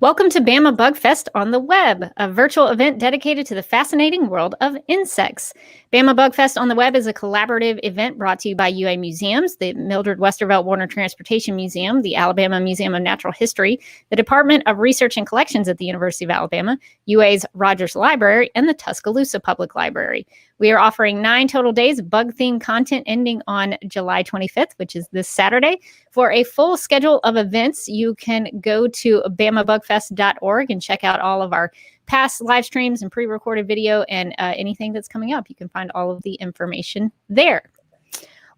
Welcome to Bama Bug Fest on the Web, a virtual event dedicated to the fascinating world of insects. Bama Bug Fest on the Web is a collaborative event brought to you by UA Museums, the Mildred Westervelt Warner Transportation Museum, the Alabama Museum of Natural History, the Department of Research and Collections at the University of Alabama, UA's Rogers Library, and the Tuscaloosa Public Library. We are offering 9 total days of bug-themed content ending on July 25th, which is this Saturday. For a full schedule of events, you can go to bamabugfest.org and check out all of our past live streams and pre-recorded video and anything that's coming up. You can find all of the information there.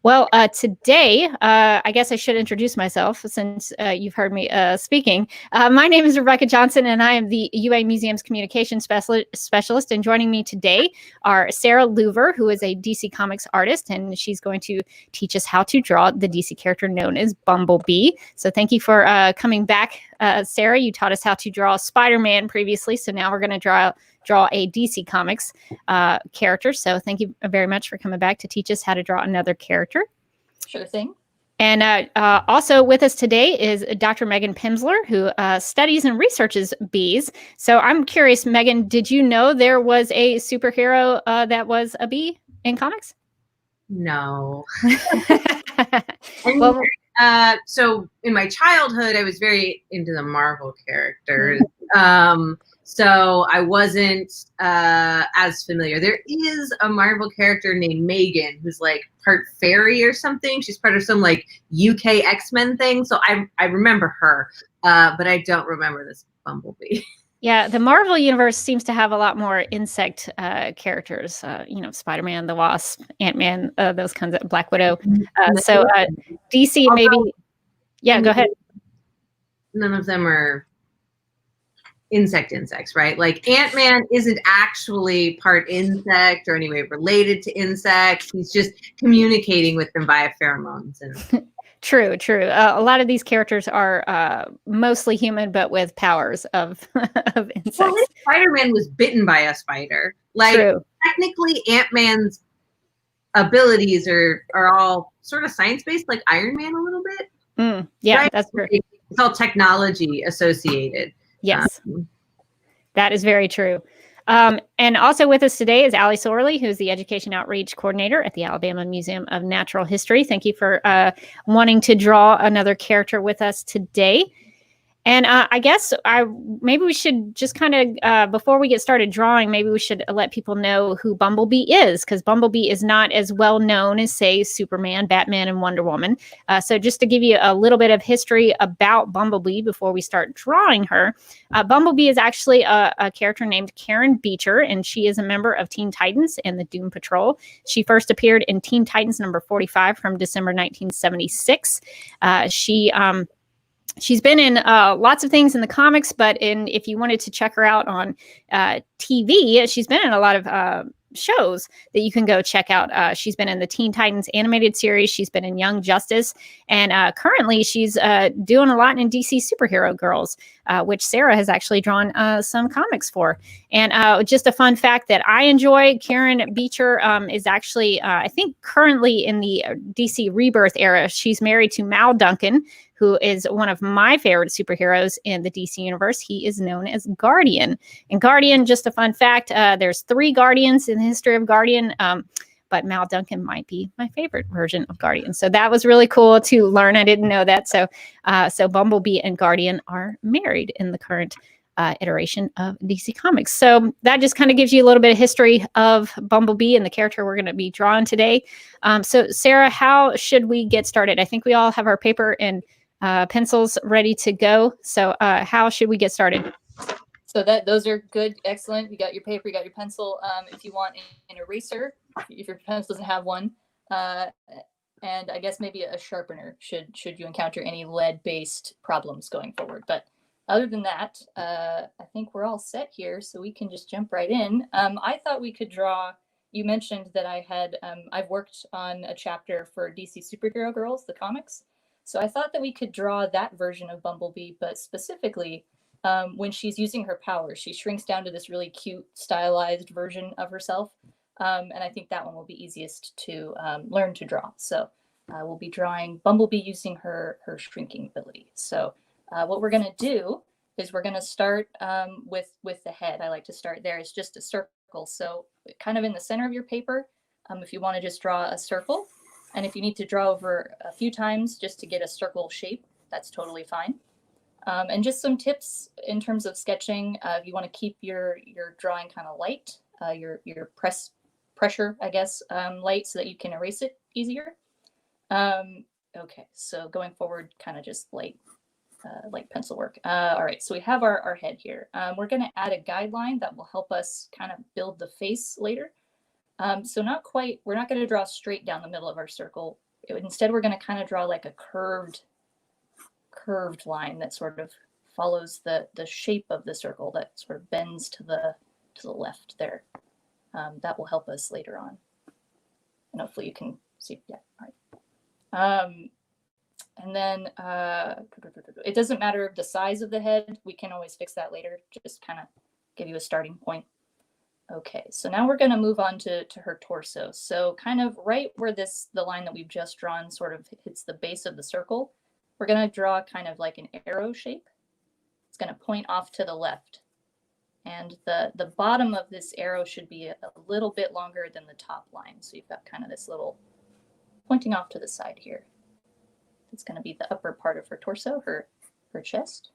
Well, today, I guess I should introduce myself since you've heard me speaking. My name is Rebecca Johnson, and I am the UA Museum's Communications Specialist. And joining me today are Sarah Leuver, who is a DC Comics artist, and she's going to teach us how to draw the DC character known as Bumblebee. So thank you for coming back, Sarah. You taught us how to draw Spider-Man previously, so now we're going to draw a DC Comics character. So thank you very much for coming back to teach us how to draw another character. Sure thing. And also with us today is Dr. Megan Pimsler, who studies and researches bees. So I'm curious, Megan, did you know there was a superhero that was a bee in comics? No. Well, so in my childhood, I was very into the Marvel characters. So I wasn't as familiar. There is a Marvel character named Megan who's like part fairy or something. She's part of some like UK X-Men thing. So I remember her, but I don't remember this Bumblebee. Yeah, the Marvel universe seems to have a lot more insect characters. Spider-Man, the Wasp, Ant-Man, those kinds of Black Widow. So DC maybe. Yeah, go ahead. None of them are insects, right? Like Ant-Man isn't actually part insect or anyway related to insects. He's just communicating with them via pheromones. And True. A lot of these characters are mostly human, but with powers of insects. Well, Spider-Man was bitten by a spider. Like True. Technically, Ant-Man's abilities are all sort of science-based, like Iron Man a little bit. Yeah, right? That's true. It's all technology associated. Yes, that is very true. And also with us today is Allie Sorley, who's the Education Outreach Coordinator at the Alabama Museum of Natural History. Thank you for wanting to draw another character with us today. And I guess maybe we should just kind of, before we get started drawing, maybe we should let people know who Bumblebee is, because Bumblebee is not as well known as, say, Superman, Batman, and Wonder Woman. So just to give you a little bit of history about Bumblebee before we start drawing her, Bumblebee is actually a character named Karen Beecher, and she is a member of Teen Titans and the Doom Patrol. She first appeared in Teen Titans number 45 from December 1976. She's been in lots of things in the comics, but if you wanted to check her out on TV, she's been in a lot of shows that you can go check out. She's been in the Teen Titans animated series. She's been in Young Justice. And currently she's doing a lot in DC Superhero Girls, which Sarah has actually drawn some comics for. And just a fun fact that I enjoy, Karen Beecher is actually, I think, currently in the DC Rebirth era. She's married to Mal Duncan, who is one of my favorite superheroes in the DC universe. He is known as Guardian. And Guardian, just a fun fact, there's 3 Guardians in the history of Guardian, but Mal Duncan might be my favorite version of Guardian. So that was really cool to learn. I didn't know that. So Bumblebee and Guardian are married in the current iteration of DC Comics. So that just kind of gives you a little bit of history of Bumblebee and the character we're going to be drawing today. So Sarah, how should we get started? I think we all have our paper and pencils ready to go. So how should we get started? So those are good, excellent. You got your paper, you got your pencil. If you want an eraser, if your pencil doesn't have one, and I guess maybe a sharpener should you encounter any lead-based problems going forward. But other than that, I think we're all set here, so we can just jump right in. I thought we could draw. You mentioned that I've worked on a chapter for DC Superhero Girls, the comics. So I thought that we could draw that version of Bumblebee, but specifically when she's using her powers, she shrinks down to this really cute, stylized version of herself. And I think that one will be easiest to learn to draw. So we'll be drawing Bumblebee using her shrinking ability. So what we're going to do is we're going to start with the head. I like to start there. It's just a circle. So kind of in the center of your paper, if you want to just draw a circle, and if you need to draw over a few times just to get a circle shape, that's totally fine. And just some tips in terms of sketching. You want to keep your drawing kind of light, your pressure, I guess, light, so that you can erase it easier. Okay, so going forward, kind of just light pencil work. All right, so we have our head here. We're going to add a guideline that will help us kind of build the face later. So not quite, we're not going to draw straight down the middle of our circle. Instead, we're going to kind of draw like a curved line that sort of follows the shape of the circle, that sort of bends to the left there. That will help us later on. And hopefully you can see, yeah, all right. And then it doesn't matter the size of the head. We can always fix that later. Just kind of give you a starting point. Okay, so now we're going to move on to her torso. So kind of right where the line that we've just drawn sort of hits the base of the circle, we're going to draw kind of like an arrow shape. It's going to point off to the left. And the bottom of this arrow should be a little bit longer than the top line. So you've got kind of this little pointing off to the side here. It's going to be the upper part of her torso, her chest.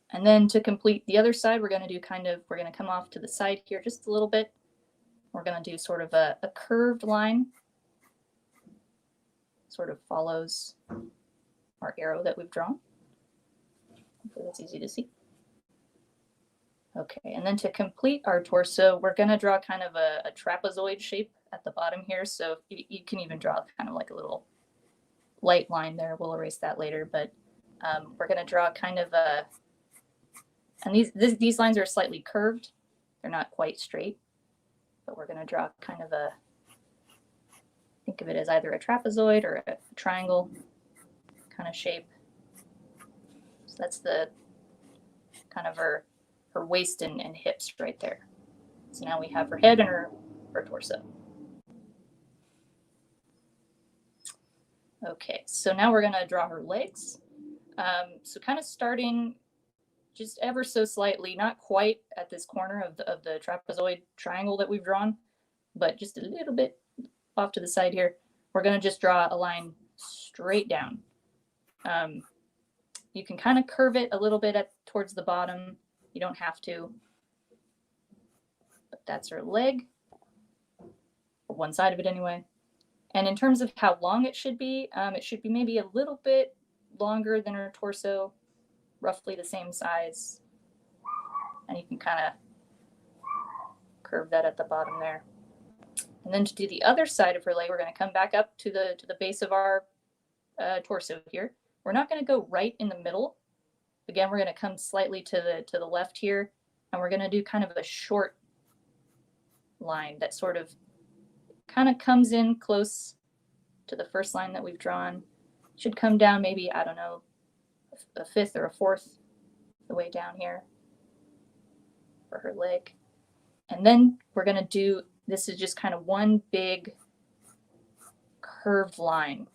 And then to complete the other side, we're going to do we're going to come off to the side here just a little bit. We're going to do sort of a curved line. Sort of follows our arrow that we've drawn. Hopefully that's easy to see. Okay, and then to complete our torso, we're going to draw kind of a trapezoid shape at the bottom here. So you can even draw kind of like a little light line there. We'll erase that later, but we're going to draw kind of a, and these lines are slightly curved. They're not quite straight, but we're going to draw kind of a, think of it as either a trapezoid or a triangle kind of shape. So that's the kind of her waist and hips right there. So now we have her head and her torso. Okay, so now we're going to draw her legs. So kind of starting just ever so slightly, not quite at this corner of the trapezoid triangle that we've drawn, but just a little bit off to the side here. We're going to just draw a line straight down. You can kind of curve it a little bit towards the bottom. You don't have to, but that's her leg, or one side of it anyway. And in terms of how long it should be maybe a little bit longer than her torso, roughly the same size. And you can kind of curve that at the bottom there. And then to do the other side of her leg, we're going to come back up to the base of our torso here. We're not going to go right in the middle. Again, we're going to come slightly to the left here, and we're going to do kind of a short line that sort of kind of comes in close to the first line that we've drawn. Should come down maybe, I don't know, a fifth or a fourth the way down here for her leg. And then we're going to do, this is just kind of one big curved line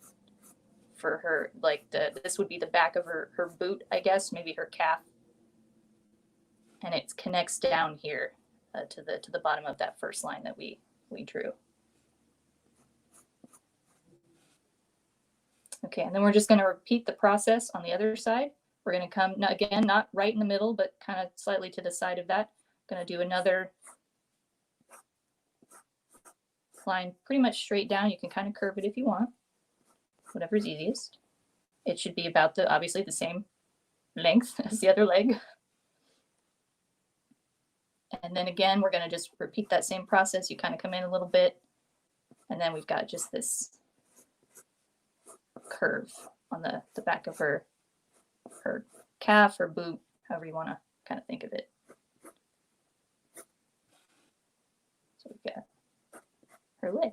for her, like this would be the back of her boot, I guess, maybe her calf. And it connects down here to the bottom of that first line that we drew. Okay, and then we're just going to repeat the process on the other side. We're going to come, again, not right in the middle, but kind of slightly to the side of that. Going to do another line pretty much straight down. You can kind of curve it if you want, whatever's easiest. It should be about obviously the same length as the other leg. And then again, we're going to just repeat that same process. You kind of come in a little bit, and then we've got just this curve on the back of her calf or boot, however you want to kind of think of it. So we've got her leg.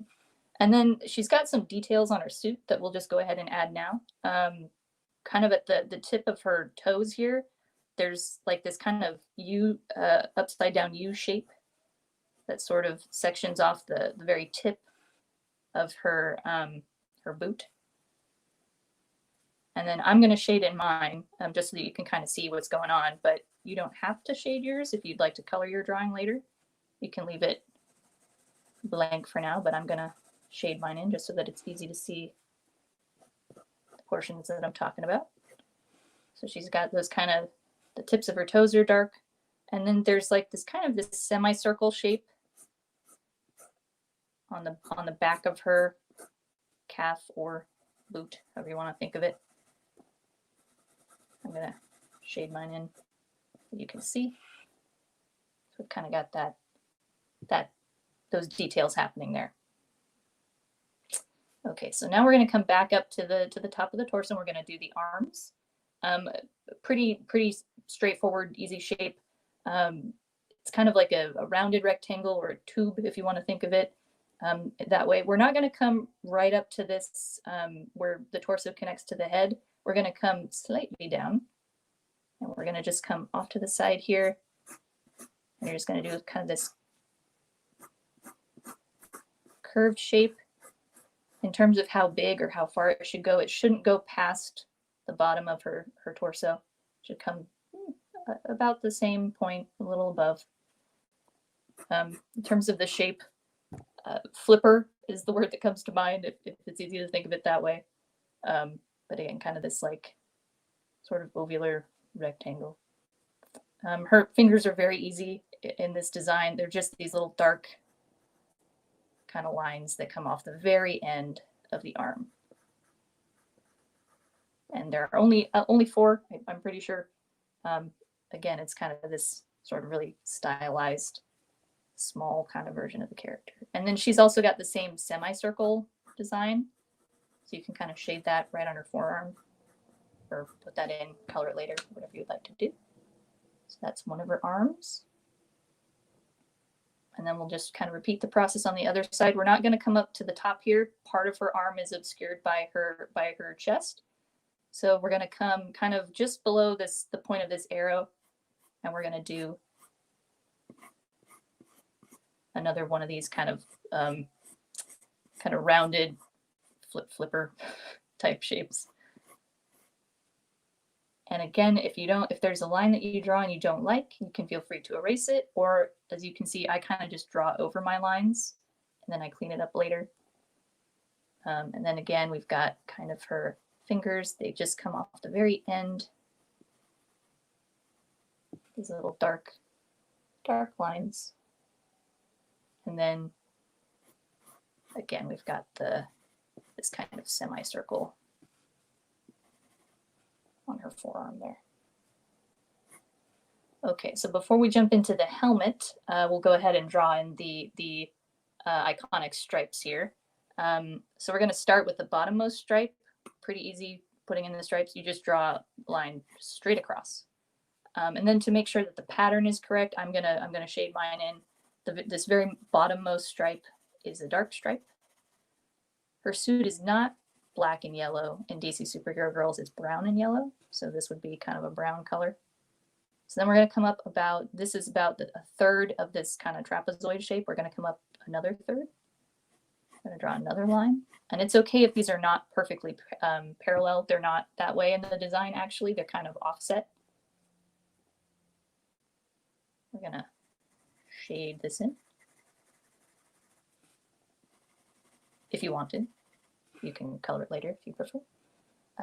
And then she's got some details on her suit that we'll just go ahead and add now. Kind of at the tip of her toes here, there's like this kind of U, upside down U shape that sort of sections off the very tip of her boot. And then I'm going to shade in mine just so that you can kind of see what's going on, but you don't have to shade yours if you'd like to color your drawing later. You can leave it blank for now, but I'm going to shade mine in just so that it's easy to see the portions that I'm talking about. So she's got those kind of, the tips of her toes are dark. And then there's like this kind of this semicircle shape on the back of her calf or boot, however you want to think of it. I'm going to shade mine in so you can see. So we've kind of got those details happening there. Okay, so now we're going to come back up to the top of the torso and we're going to do the arms. Pretty straightforward, easy shape. It's kind of like a rounded rectangle or a tube, if you want to think of it that way. We're not going to come right up to this where the torso connects to the head. We're going to come slightly down, and we're going to just come off to the side here. And you're just going to do kind of this curved shape. In terms of how big or how far it should go, it shouldn't go past the bottom of her torso. It should come about the same point, a little above. In terms of the shape, flipper is the word that comes to mind if it's easy to think of it that way. But again, kind of this like sort of ovular rectangle. Her fingers are very easy in this design. They're just these little dark kind of lines that come off the very end of the arm. And there are only 4, I'm pretty sure. Again, it's kind of this sort of really stylized, small kind of version of the character. And then she's also got the same semicircle design. So you can kind of shade that right on her forearm or put that in, color it later, whatever you'd like to do. So that's one of her arms. And then we'll just kind of repeat the process on the other side. We're not going to come up to the top here. Part of her arm is obscured by her chest. So we're going to come kind of just below the point of this arrow, and we're going to do another one of these kind of rounded flipper type shapes. And again, if there's a line that you draw and you don't like, you can feel free to erase it. Or as you can see, I kind of just draw over my lines and then I clean it up later. And then again, we've got kind of her fingers. They just come off the very end. These little dark lines. And then again, we've got this kind of semicircle on her forearm there. Okay, so before we jump into the helmet, we'll go ahead and draw in the iconic stripes here. So we're going to start with the bottommost stripe. Pretty easy putting in the stripes. You just draw a line straight across. And then to make sure that the pattern is correct, I'm gonna shade mine in. This very bottommost stripe is a dark stripe. Her suit is not black and yellow. In DC Superhero Girls, it's brown and yellow. So this would be kind of a brown color. So then we're going to come up this is about a third of this kind of trapezoid shape. We're going to come up another third. I'm going to draw another line. And it's okay if these are not perfectly parallel. They're not that way in the design, actually. They're kind of offset. We're going to shade this in. If you wanted. You can color it later if you prefer.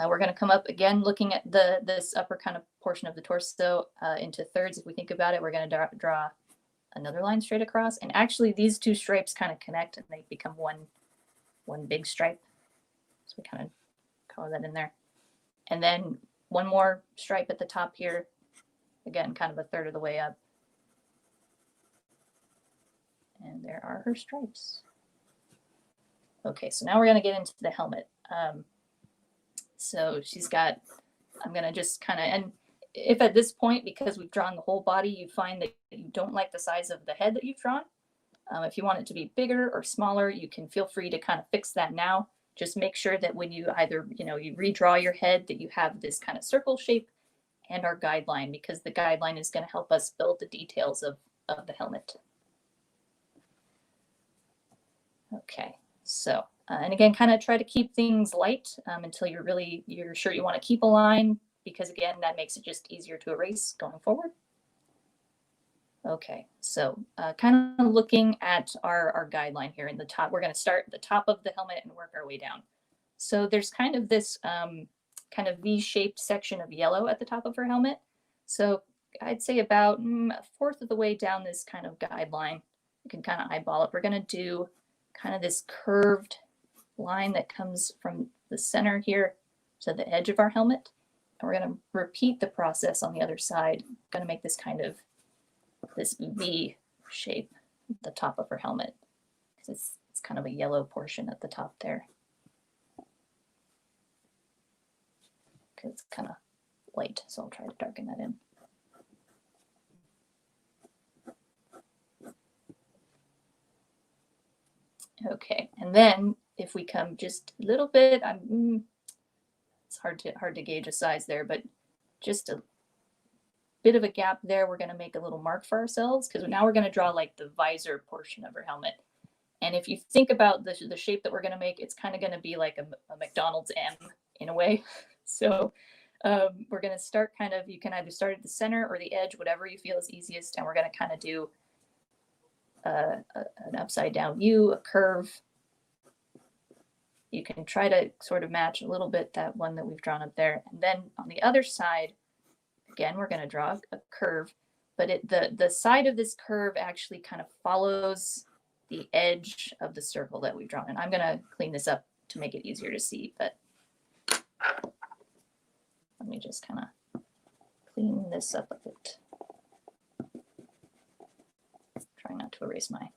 We're going to come up again, looking at this upper kind of portion of the torso into thirds. If we think about it, we're going to draw another line straight across. And actually, these two stripes kind of connect and they become one big stripe. So we kind of color that in there. And then one more stripe at the top here. Again, kind of a third of the way up. And there are her stripes. Okay, so now we're going to get into the helmet. So she's got, I'm going to just kind of, and if at this point, because we've drawn the whole body, you find that you don't like the size of the head that you've drawn. If you want it to be bigger or smaller, you can feel free to kind of fix that now. Just make sure that when you either, you redraw your head, that you have this kind of circle shape and our guideline, because the guideline is going to help us build the details of the helmet. Okay, so And again, kind of try to keep things light until you're sure you want to keep a line, because again, that makes it just easier to erase going forward. Okay, so kind of looking at our guideline here in the top, we're going to start at the top of the helmet and work our way down. So there's kind of this kind of V-shaped section of yellow at the top of her helmet. So I'd say about a fourth of the way down this kind of guideline, you can kind of eyeball it. We're going to do kind of this curved line that comes from the center here to the edge of our helmet. And we're going to repeat the process on the other side. I'm going to make this kind of this V shape at the top of her helmet, because it's kind of a yellow portion at the top there. Because it's kind of light, so I'll try to darken that in. Okay, and then if we come just a little bit, it's hard to gauge a size there, but just a bit of a gap there, we're going to make a little mark for ourselves, because now we're going to draw like the visor portion of her helmet. And if you think about the shape that we're going to make, it's kind of going to be like a McDonald's M in a way. So we're going to start kind of, you can either start at the center or the edge, whatever you feel is easiest. And we're going to kind of do an upside down U, a curve. You can try to sort of match a little bit that one that we've drawn up there. And then on the other side, again, we're going to draw a curve, but the side of this curve actually kind of follows the edge of the circle that we've drawn. And I'm going to clean this up to make it easier to see, but let me just kind of clean this up a bit. Trying not to erase my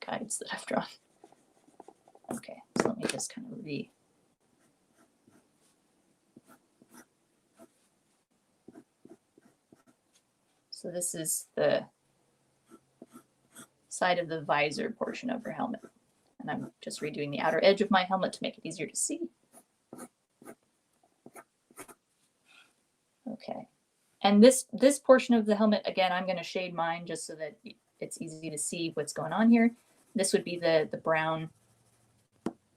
guides that I've drawn. Okay, so let me just kind of So this is the side of the visor portion of her helmet. And I'm just redoing the outer edge of my helmet to make it easier to see. Okay. And this portion of the helmet, again, I'm going to shade mine just so that it's easy to see what's going on here. This would be the brown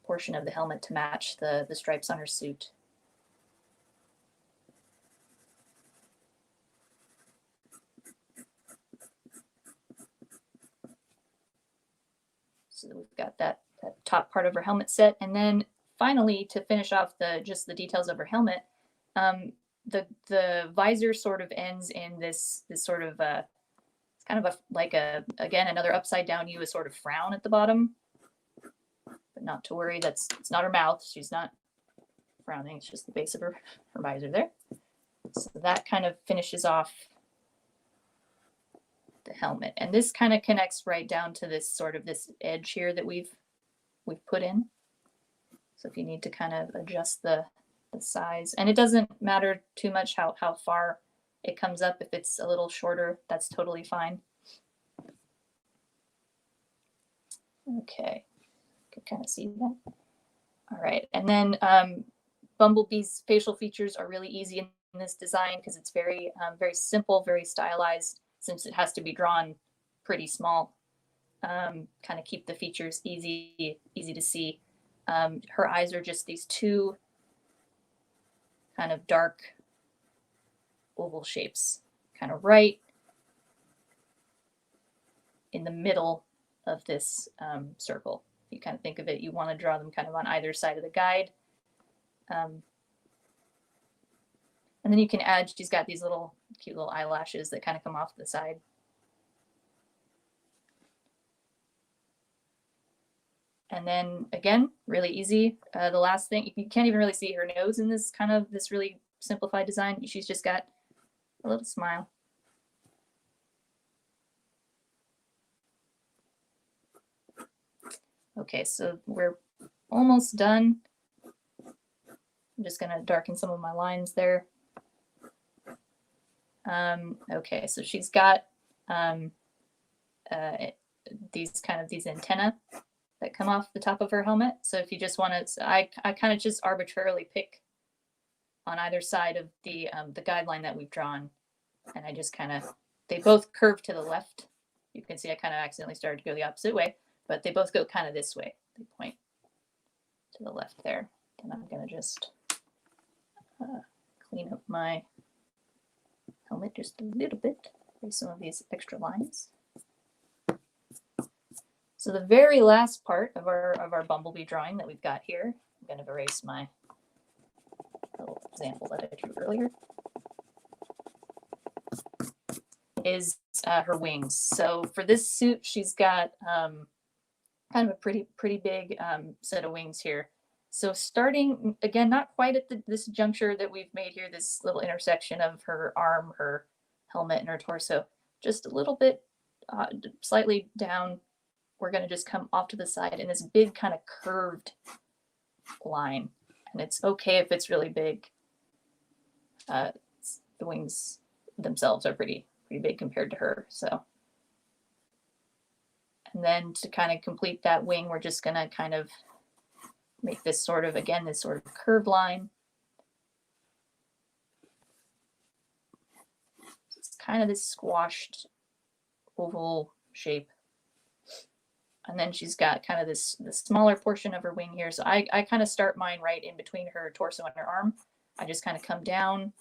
portion of the helmet to match the stripes on her suit. So we've got that top part of her helmet set. And then finally, to finish off just the details of her helmet, the visor sort of ends in this sort of it's kind of again, another upside down U, a sort of frown at the bottom. But not to worry, it's not her mouth. She's not frowning. It's just the base of her visor there. So that kind of finishes off the helmet. And this kind of connects right down to this sort of this edge here that we've put in. So if you need to kind of adjust the size, and it doesn't matter too much how far it comes up. If it's a little shorter, that's totally fine. Okay, you can kind of see that. All right, and then Bumblebee's facial features are really easy in this design because it's very simple, very stylized, since it has to be drawn pretty small. Kind of keep the features easy to see. Her eyes are just these two kind of dark oval shapes, kind of right in the middle of this circle. You kind of think of it, you want to draw them kind of on either side of the guide. And then you can add, she's got these little cute little eyelashes that kind of come off the side. And then again, really easy. The last thing, you can't even really see her nose in this really simplified design. She's just got a little smile. Okay, so we're almost done. I'm just gonna darken some of my lines there. Okay, so she's got these antennae that come off the top of her helmet. So if you just want to, I kind of just arbitrarily pick on either side of the guideline that we've drawn, and I just kind of, they both curve to the left. You can see I kind of accidentally started to go the opposite way, but they both go kind of this way. They point. to the left there. And I'm going to just clean up my helmet just a little bit. Erase some of these extra lines. So the very last part of our Bumblebee drawing that we've got here, I'm going to erase my little example that I drew earlier, is her wings. So for this suit, she's got kind of a pretty big set of wings here. So starting, again, not quite at this juncture that we've made here, this little intersection of her arm, her helmet, and her torso, just a little bit slightly down, we're going to just come off to the side in this big kind of curved line. And it's okay if it's really big. The wings themselves are pretty big compared to her. So, and then to kind of complete that wing, we're just going to kind of make this sort of, again, this sort of curved line. It's kind of this squashed oval shape. And then she's got kind of this smaller portion of her wing here. So I kind of start mine right in between her torso and her arm. I just kind of come down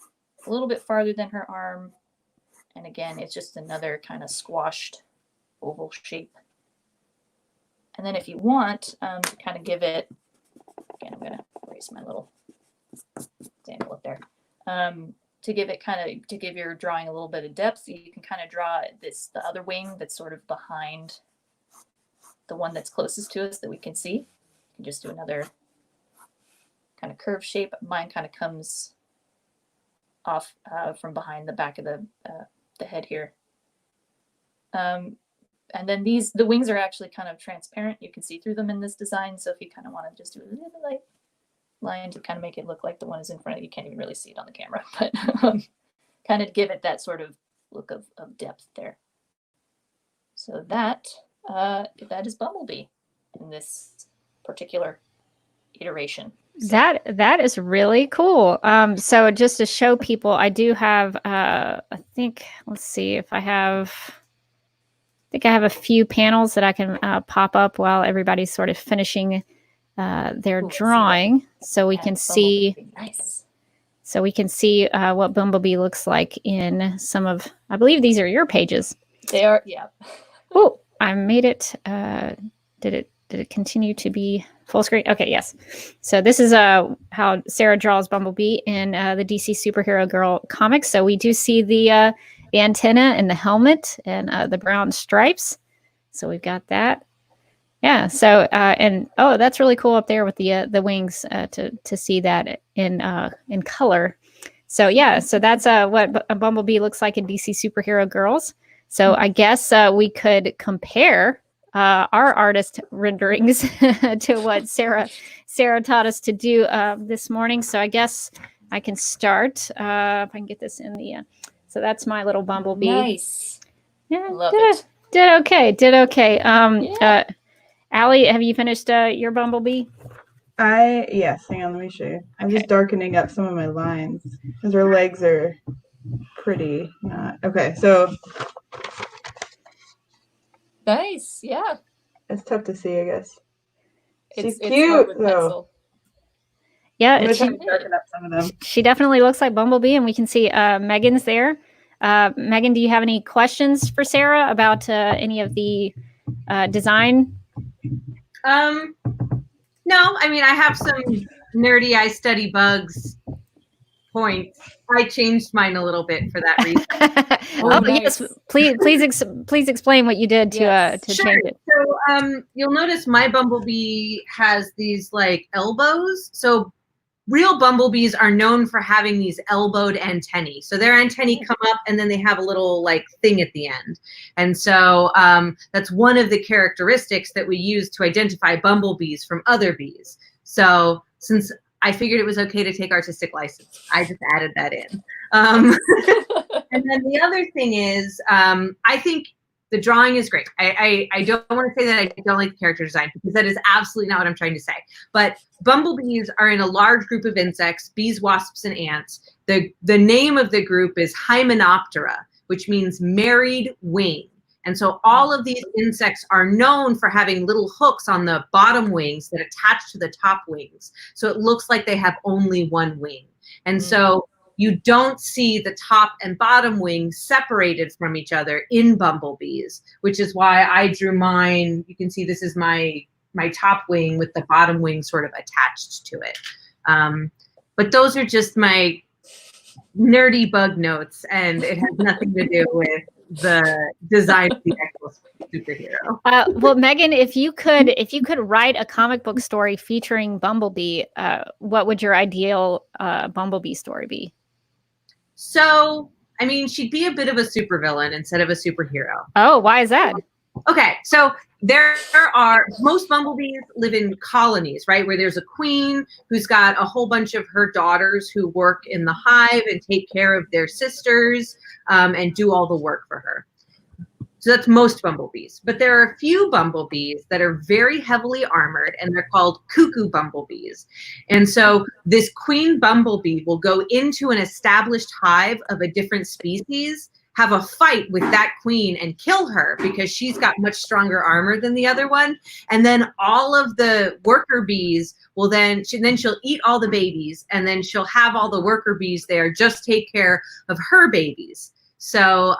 a little bit farther than her arm. And again, it's just another kind of squashed oval shape. And then if you want to kind of give it, again, I'm going to erase my little example up there. To give it to give your drawing a little bit of depth, you can kind of draw the other wing that's sort of behind the one that's closest to us that we can see. You can just do another kind of curved shape. Mine kind of comes off from behind the back of the head here. And then the wings are actually kind of transparent. You can see through them in this design. So if you kind of want to just do a little light line to kind of make it look like the one is in front of you, can't even really see it on the camera, but kind of give it that sort of look of depth there. So that is Bumblebee in this particular iteration. That is really cool. So just to show people, I do have, I think, let's see if I have, I have a few panels that I can pop up while everybody's sort of finishing their drawing, so we can see. Nice. So we can see what Bumblebee looks like in some of, I believe these are your pages. They are, yeah. Oh, I made it. Did it continue to be full screen? Okay, yes. So this is how Sarah draws Bumblebee in the DC Superhero Girl comics. So we do see the antenna and the helmet and the brown stripes. So we've got that. Yeah. So and oh, that's really cool up there with the wings to see that in color. So yeah. So that's what a Bumblebee looks like in DC Superhero Girls. So I guess we could compare our artist renderings to what Sarah taught us to do this morning. So I guess I can start if I can get this in the. So that's my little Bumblebee. Nice. Yeah, love it. Did okay. Yeah. Allie, have you finished your Bumblebee? Yes. Hang on, let me show you. I'm just darkening up some of my lines because her legs are pretty. Okay, so. Nice. Yeah. It's tough to see, I guess. She's It's cute, hard with though. pencil. Yeah, I'm gonna try to darken up some of them. she definitely looks like Bumblebee, and we can see Megan's there. Megan, do you have any questions for Sarah about any of the design? No, I mean, I have some nerdy I study bugs points. I changed mine a little bit for that reason. Oh, nice. yes, please explain what you did to Yes. to Sure. change it. So you'll notice my Bumblebee has these like elbows. So real bumblebees are known for having these elbowed antennae. So their antennae come up and then they have a little like thing at the end. And so that's one of the characteristics that we use to identify bumblebees from other bees. So since I figured it was okay to take artistic license, I just added that in. And then the other thing is, I think the drawing is great. I don't want to say that I don't like the character design, because that is absolutely not what I'm trying to say. But bumblebees are in a large group of insects, bees, wasps, and ants. The name of the group is Hymenoptera, which means married wing. And so all of these insects are known for having little hooks on the bottom wings that attach to the top wings. So it looks like they have only one wing. And so you don't see the top and bottom wings separated from each other in bumblebees, which is why I drew mine. You can see this is my top wing with the bottom wing sort of attached to it. But those are just my nerdy bug notes, and it has nothing to do with the design of the actual superhero. Well, Megan, if you could write a comic book story featuring Bumblebee, what would your ideal Bumblebee story be? So, I mean, she'd be a bit of a supervillain instead of a superhero. Oh, why is that? Okay, so most bumblebees live in colonies, right? Where there's a queen who's got a whole bunch of her daughters who work in the hive and take care of their sisters and do all the work for her. So that's most bumblebees. But there are a few bumblebees that are very heavily armored, and they're called cuckoo bumblebees. And so this queen bumblebee will go into an established hive of a different species, have a fight with that queen and kill her because she's got much stronger armor than the other one. And then all of the worker bees will she'll eat all the babies, and then she'll have all the worker bees there just take care of her babies. So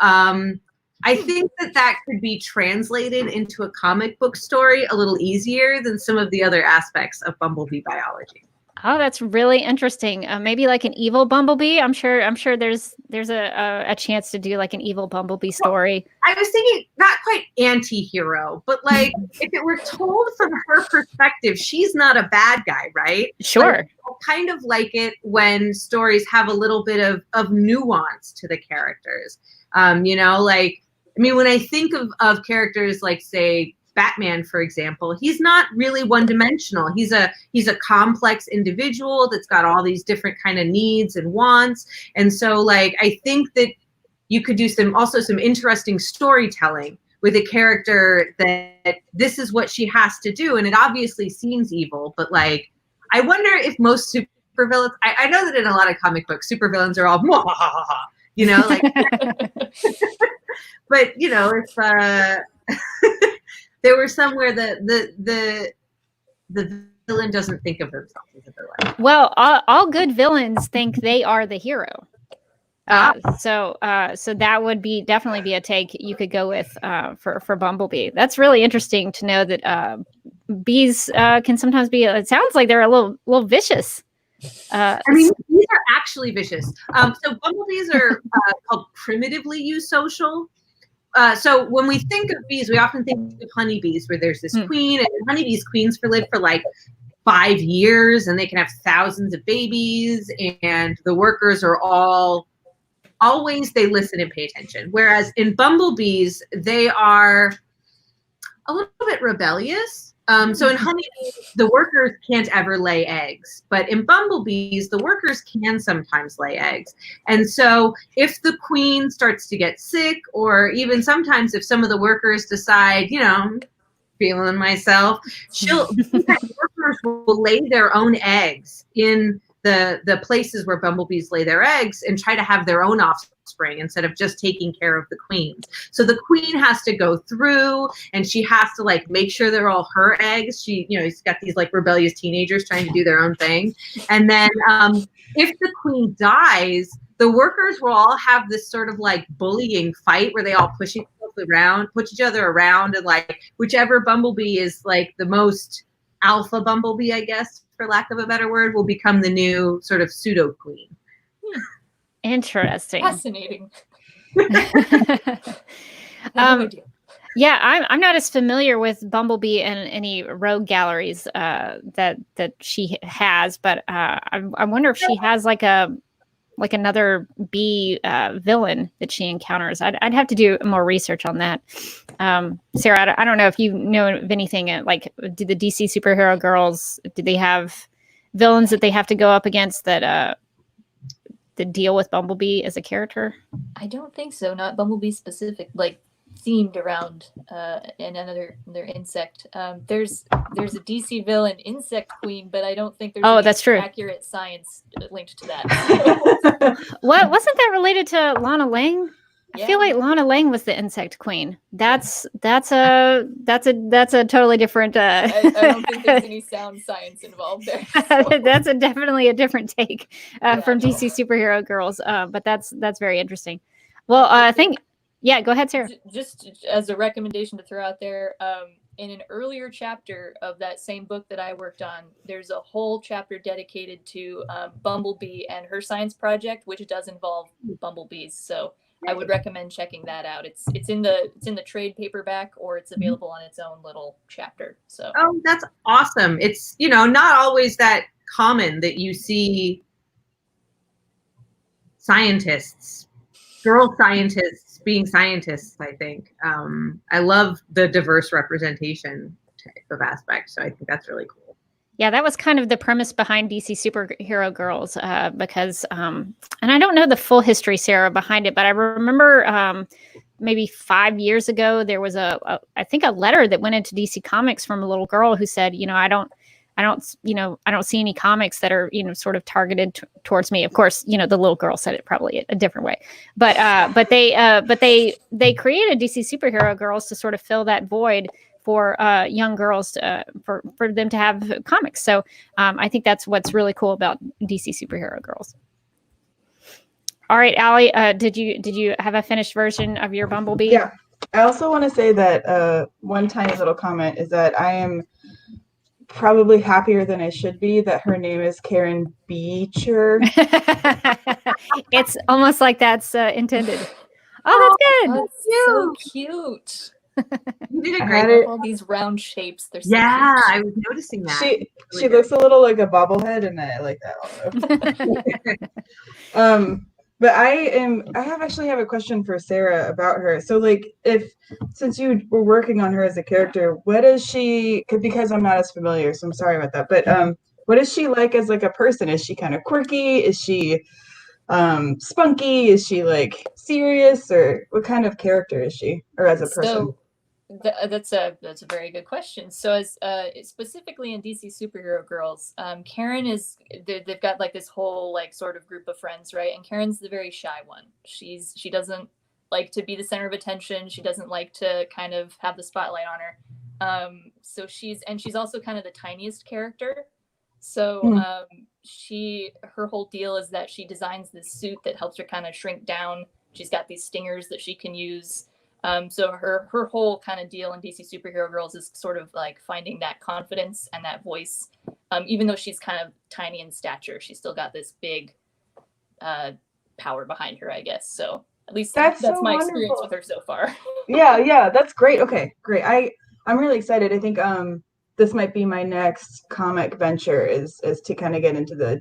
I think that could be translated into a comic book story a little easier than some of the other aspects of bumblebee biology. Oh, that's really interesting. Maybe like an evil Bumblebee. I'm sure there's a chance to do like an evil Bumblebee story. I was thinking not quite anti-hero, but like if it were told from her perspective, she's not a bad guy, right? Sure. Like, I kind of like it when stories have a little bit of nuance to the characters. Like, I mean, when I think of characters like, say, Batman, for example, he's not really one-dimensional. He's a complex individual that's got all these different kind of needs and wants. And so, like, I think that you could do some interesting storytelling with a character that this is what she has to do. And it obviously seems evil, but like, I wonder if most supervillains, I know that in a lot of comic books, supervillains are all, like, but, if there were somewhere the villain doesn't think of themselves as a villain. Well, all good villains think they are the hero. So that would definitely be a take you could go with for Bumblebee. That's really interesting to know that bees can sometimes be. It sounds like they're a little vicious. I mean, these are actually vicious. So bumblebees are called primitively eusocial. So when we think of bees, we often think of honeybees, where there's this queen, and honeybees queens live for like 5 years, and they can have thousands of babies, and the workers are always they listen and pay attention. Whereas in bumblebees, they are a little bit rebellious. So in honeybees, the workers can't ever lay eggs, but in bumblebees, the workers can sometimes lay eggs. And so if the queen starts to get sick, or even sometimes if some of the workers decide, feeling myself, workers will lay their own eggs in the places where bumblebees lay their eggs and try to have their own offspring instead of just taking care of the queens. So the queen has to go through, and she has to like make sure they're all her eggs. She's got these like rebellious teenagers trying to do their own thing. And then if the queen dies, the workers will all have this sort of like bullying fight where they all push each other around, and like whichever bumblebee is like the most alpha bumblebee, I guess, for lack of a better word, will become the new sort of pseudo queen. Interesting. Fascinating. Yeah, I'm not as familiar with Bumblebee and any rogue galleries that she has, but I wonder if she has like another bee villain that she encounters. I'd have to do more research on that. Sarah, I don't know if you know of anything like, do the DC superhero girls, do they have villains that they have to go up against that deal with Bumblebee as a character? I don't think so. Not Bumblebee specific, like themed around another insect. There's a DC villain, Insect Queen, but I don't think there's that's true. Accurate science linked to that. What wasn't that related to Lana Lang? I feel like Lana Lang was the insect queen. That's a totally different. I don't think there's any sound science involved there. So. That's definitely a different take from no. DC Superhero Girls. But that's very interesting. Well, I think, yeah, go ahead, Sarah. Just as a recommendation to throw out there, in an earlier chapter of that same book that I worked on, there's a whole chapter dedicated to Bumblebee and her science project, which does involve bumblebees. So I would recommend checking that out. It's in the trade paperback, or it's available on its own little chapter. So that's awesome. It's not always that common that you see scientists, girl scientists being scientists. I think I love the diverse representation type of aspect. So I think that's really cool. Yeah, that was kind of the premise behind DC Superhero Girls, because, and I don't know the full history, Sarah, behind it, but I remember maybe 5 years ago there was I think a letter that went into DC Comics from a little girl who said, I don't see any comics that are, sort of targeted towards me. Of course, the little girl said it probably a different way, but they created DC Superhero Girls to sort of fill that void for young girls, for them to have comics. So I think that's what's really cool about DC Superhero Girls. All right, Allie, did you have a finished version of your Bumblebee? Yeah. I also want to say that one tiny little comment is that I am probably happier than I should be that her name is Karen Beecher. It's almost like that's intended. Oh, that's good. That's so cute. You did a I great love all these round shapes. They're so Yeah, cute. I was noticing that. She looks a little like a bobblehead, and I like that also. But I actually have a question for Sarah about her. So, like, since you were working on her as a character, what is she? Because I'm not as familiar, so I'm sorry about that. But what is she like as like a person? Is she kind of quirky? Is she spunky? Is she like serious, or what kind of character is she, or as a person? So that's a very good question. So as specifically in DC Superhero Girls, Karen they've got like this whole like sort of group of friends, right? And Karen's the very shy one. She doesn't like to be the center of attention. She doesn't like to kind of have the spotlight on her. So she's also kind of the tiniest character. So her whole deal is that she designs this suit that helps her kind of shrink down. She's got these stingers that she can use. So her whole kind of deal in DC Superhero Girls is sort of like finding that confidence and that voice. Even though she's kind of tiny in stature, she's still got this big power behind her, I guess. So at least that's so my wonderful. experience with her so far. Yeah, that's great. Okay, great. I'm really excited. I think this might be my next comic venture is to kind of get into the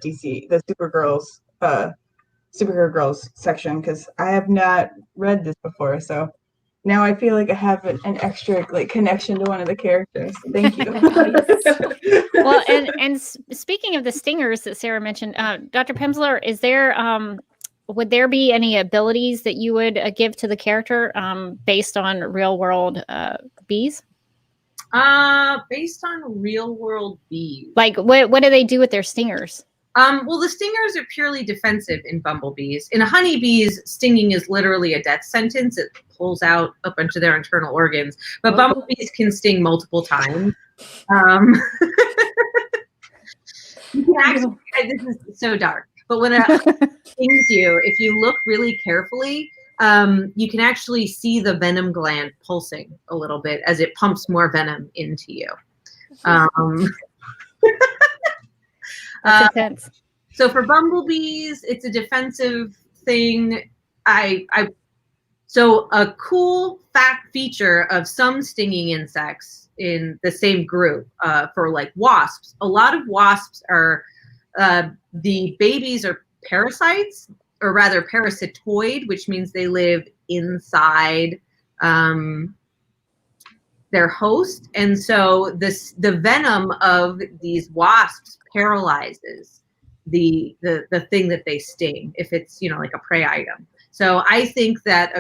Superhero Girls section, because I have not read this before. So now I feel like I have an extra like connection to one of the characters. Thank you. Well, and speaking of the stingers that Sarah mentioned, Dr. Pimsleur, is there would there be any abilities that you would give to the character based on real world bees? Based on real world bees. Like what do they do with their stingers? Well, the stingers are purely defensive in bumblebees. In honeybees, stinging is literally a death sentence. It pulls out a bunch of their internal organs. But bumblebees can sting multiple times. You can actually, this is so dark, but when it stings you, if you look really carefully, you can actually see the venom gland pulsing a little bit as it pumps more venom into you. That's intense. So for bumblebees, it's a defensive thing. So a cool feature of some stinging insects in the same group for like wasps. A lot of wasps are the babies are parasites, or rather parasitoid, which means they live inside their host, and so the venom of these wasps paralyzes the thing that they sting, if it's like a prey item. So I think that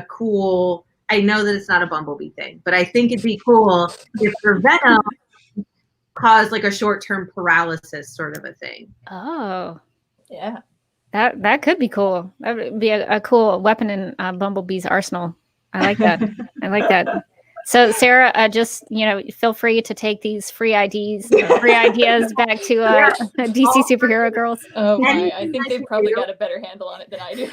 I know that it's not a bumblebee thing, but I think it'd be cool if their venom caused like a short-term paralysis sort of a thing. Oh, yeah. That could be cool. That would be a cool weapon in Bumblebee's arsenal. I like that. I like that. So Sarah, just feel free to take these free ideas back to DC Superhero Girls. Oh my! I think they've probably got a better handle on it than I do.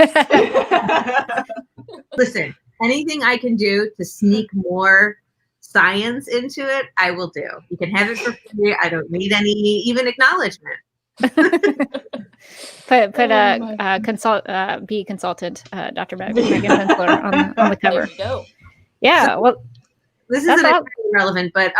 Listen, anything I can do to sneak more science into it, I will do. You can have it for free. I don't need any even acknowledgement. Be consultant, Dr. Megan Pensler on the cover. There you go. Yeah, well, this isn't relevant, but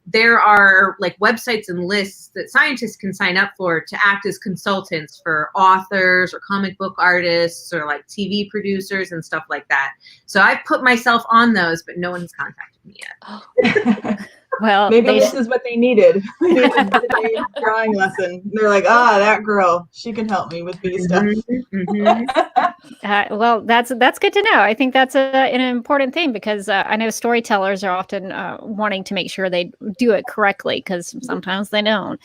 there are like websites and lists that scientists can sign up for to act as consultants for authors or comic book artists or like TV producers and stuff like that. So I've put myself on those, but no one's contacted me yet. Well, maybe this is what they needed. They needed a drawing lesson. They're like, that girl, she can help me with bee stuff. Well, that's good to know. I think that's an important thing because I know storytellers are often wanting to make sure they do it correctly because sometimes they don't.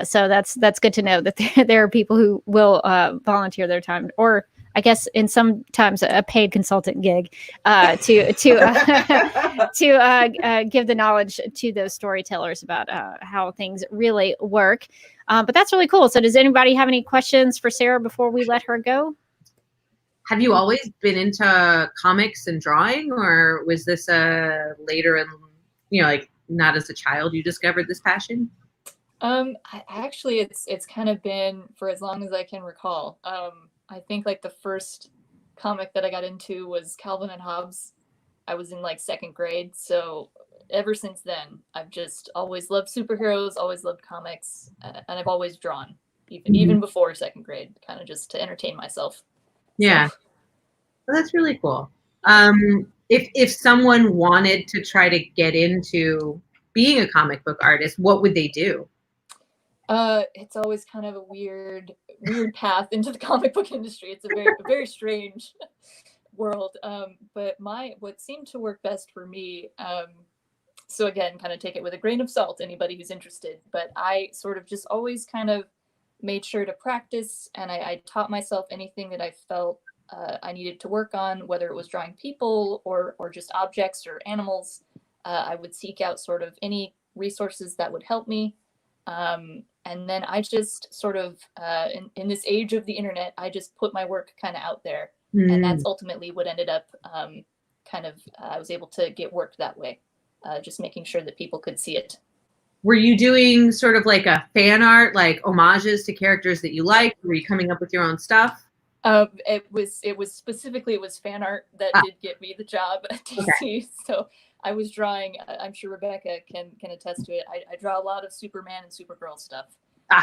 So that's good to know that there are people who will volunteer their time, or I guess in sometimes a paid consultant gig to give the knowledge to those storytellers about how things really work. But that's really cool. So does anybody have any questions for Sarah before we let her go? Have you always been into comics and drawing, or was this later in, like not as a child you discovered this passion? Actually, it's kind of been for as long as I can recall. I think like the first comic that I got into was Calvin and Hobbes. I was in like second grade. So ever since then, I've just always loved superheroes, always loved comics, and I've always drawn, even before second grade, kind of just to entertain myself. Yeah. So. Well, that's really cool. If someone wanted to try to get into being a comic book artist, what would they do? It's always kind of a weird path into the comic book industry. It's a very strange world. But what seemed to work best for me, so again, kind of take it with a grain of salt, anybody who's interested, but I sort of just always kind of made sure to practice, and I taught myself anything that I felt I needed to work on, whether it was drawing people or just objects or animals. I would seek out sort of any resources that would help me. And then I just sort of, in this age of the internet, I just put my work kind of out there. And that's ultimately what ended up I was able to get work that way, just making sure that people could see it. Were you doing sort of like a fan art, like homages to characters that you like? Were you coming up with your own stuff? It was specifically fan art that did get me the job at DC. Okay. So I was drawing, I'm sure Rebecca can attest to it. I draw a lot of Superman and Supergirl stuff.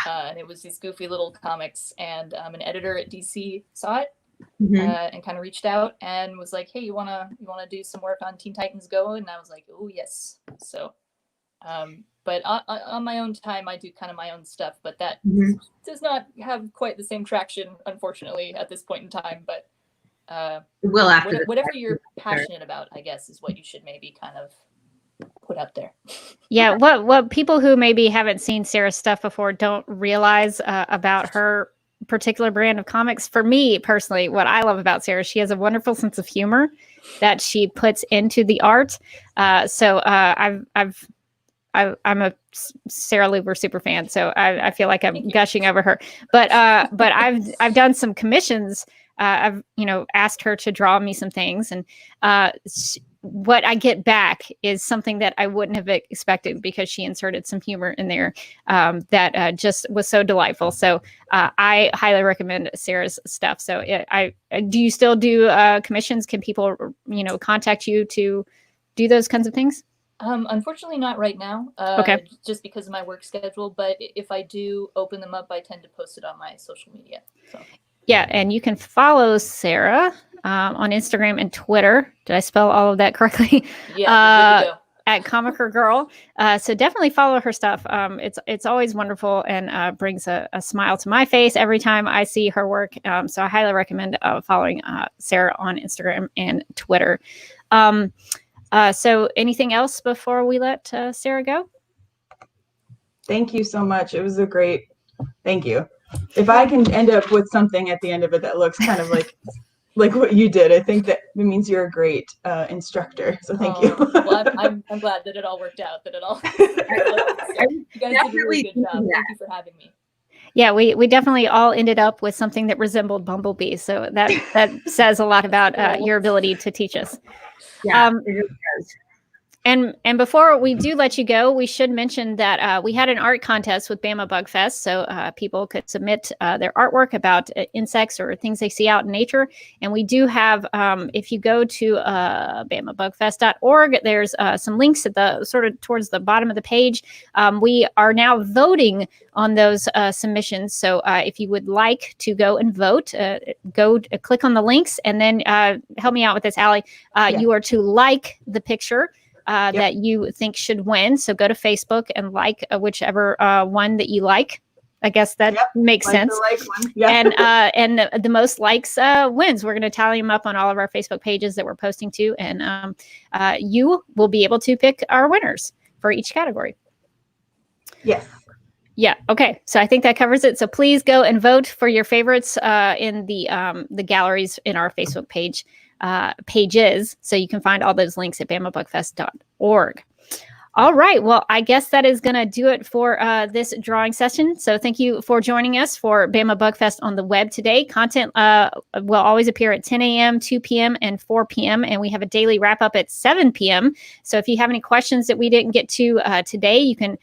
And it was these goofy little comics, and an editor at DC saw it and kind of reached out and was like, hey, you wanna do some work on Teen Titans Go? And I was like, oh yes. So but on my own time, I do kind of my own stuff, but that does not have quite the same traction, unfortunately, at this point in time. But whatever you're passionate about, I guess, is what you should maybe kind of put out there. Yeah, what people who maybe haven't seen Sarah's stuff before don't realize about her particular brand of comics. For me personally, what I love about Sarah, she has a wonderful sense of humor that she puts into the art. I'm a Sarah Leuver super fan, so I feel like I'm gushing over her. But I've done some commissions. I've asked her to draw me some things, and what I get back is something that I wouldn't have expected because she inserted some humor in there that just was so delightful. So I highly recommend Sarah's stuff. So do you still do commissions? Can people contact you to do those kinds of things? Unfortunately not right now, okay. Just because of my work schedule, but if I do open them up, I tend to post it on my social media. So. Yeah, and you can follow Sarah on Instagram and Twitter. Did I spell all of that correctly? Yeah, at Comicer Girl. So definitely follow her stuff. It's always wonderful and brings a smile to my face every time I see her work. So I highly recommend following Sarah on Instagram and Twitter. So anything else before we let Sarah go? Thank you so much. It was thank you. if I can end up with something at the end of it that looks kind of like what you did, I think that it means you're a great instructor. So thank you. Well, I'm glad that it all worked out. That it all. You guys did a really good job. Thank you for having me. Yeah, we definitely all ended up with something that resembled Bumblebee. So that says a lot about your ability to teach us. Yeah, it really does. And before we do let you go, we should mention that we had an art contest with Bama Bug Fest, so people could submit their artwork about insects or things they see out in nature. And we do have, if you go to bamabugfest.org, there's some links at the sort of towards the bottom of the page. We are now voting on those submissions. So if you would like to go and vote, go click on the links, and then help me out with this, Allie. You are to like the picture that you think should win. So go to Facebook and like whichever one that you like. I guess that makes sense. And the most likes wins. We're going to tally them up on all of our Facebook pages that we're posting to, and you will be able to pick our winners for each category. Yes. Yeah. Okay. So I think that covers it. So please go and vote for your favorites in the galleries in our Facebook pages. So you can find all those links at bamabugfest.org. All right. Well, I guess that is going to do it for this drawing session. So thank you for joining us for Bama Bug Fest on the web today. Content will always appear at 10 a.m., 2 p.m., and 4 p.m. And we have a daily wrap up at 7 p.m. So if you have any questions that we didn't get to today, you can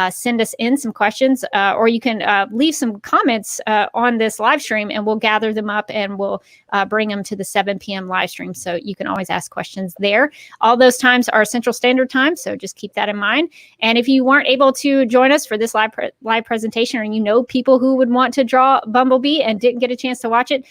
send us in some questions or you can leave some comments on this live stream, and we'll gather them up and we'll bring them to the 7 p.m. live stream. So you can always ask questions there. All those times are Central Standard Time. So just keep that in mind. And if you weren't able to join us for this live presentation, or you know people who would want to draw Bumblebee and didn't get a chance to watch it,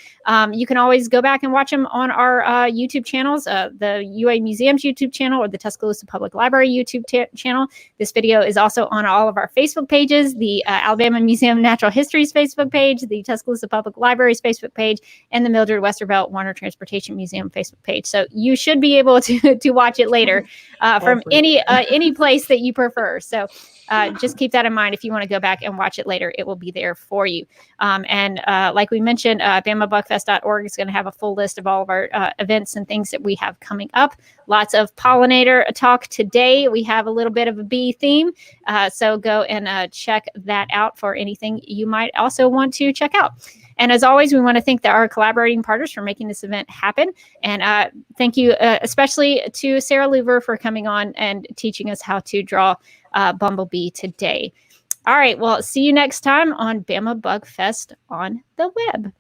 you can always go back and watch them on our YouTube channels, the UA Museum's YouTube channel or the Tuscaloosa Public Library YouTube channel. This video is also on all of our Facebook pages, the Alabama Museum of Natural History's Facebook page, the Tuscaloosa Public Library's Facebook page, and the Mildred Westervelt Warner Transportation Museum Facebook page. So you should be able to watch it later from any place that you prefer. So just keep that in mind. If you want to go back and watch it later, it will be there for you. And like we mentioned, bamabugfest.org is going to have a full list of all of our events and things that we have coming up. Lots of pollinator talk today. We have a little bit of a bee theme. So go and check that out for anything you might also want to check out. And as always, we want to thank our collaborating partners for making this event happen. And thank you especially to Sarah Leuver for coming on and teaching us how to draw Bumblebee today. All right, well, see you next time on Bama Bug Fest on the web.